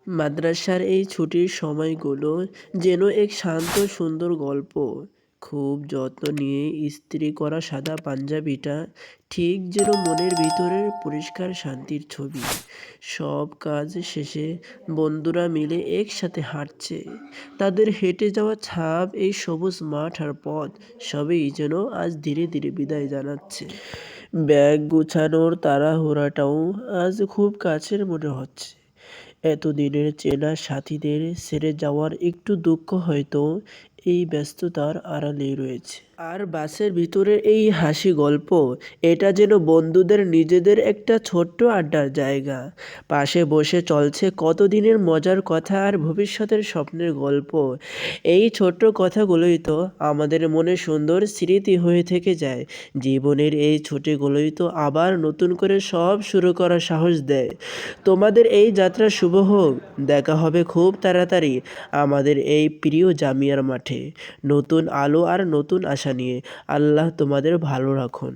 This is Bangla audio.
মাদ্রাসার এই ছুটির সময়গুলো যেন এক শান্ত সুন্দর গল্প। খুব যত্ন নিয়ে ইস্ত্রি করা সাদা পাঞ্জাবিটা ঠিক যেন মনের ভিতরের পরিষ্কার শান্তির ছবি। সব কাজ শেষে বন্ধুরা মিলে একসাথে হাঁটছে, তাদের হেঁটে যাওয়া ছাপ, এই সবুজ মাঠ আর পথ সবই যেন আজ ধীরে ধীরে বিদায় জানাচ্ছে। ব্যাগ গুছানোর তাড়াহুড়াটাও আজ খুব কাছের মনে হচ্ছে। এতদিনের চেনা সাথীদের ছেড়ে যাওয়ার একটু দুঃখ হয়তো এই ব্যস্ততার আড়ালেই রয়েছে। আর বাসের ভিতরে এই হাসি গল্প, এটা যেন বন্ধুদের নিজেদের একটা ছোট্ট আড্ডার জায়গা। পাশে বসে চলছে কতদিনের মজার কথা আর ভবিষ্যতের স্বপ্নের গল্প। এই ছোট্ট কথাগুলোই তো আমাদের মনে সুন্দর স্মৃতি হয়ে থেকে যায়। জীবনের এই ছুটিগুলোই তো আবার নতুন করে সব শুরু করার সাহস দেয়। তোমাদের এই যাত্রা শুভ হোক। দেখা হবে খুব তাড়াতাড়ি আমাদের এই প্রিয় জামিয়ার মাঠে, নতুন আলো আর নতুন আশা নিয়ে। আল্লাহ তোমাদের ভালো রাখুন।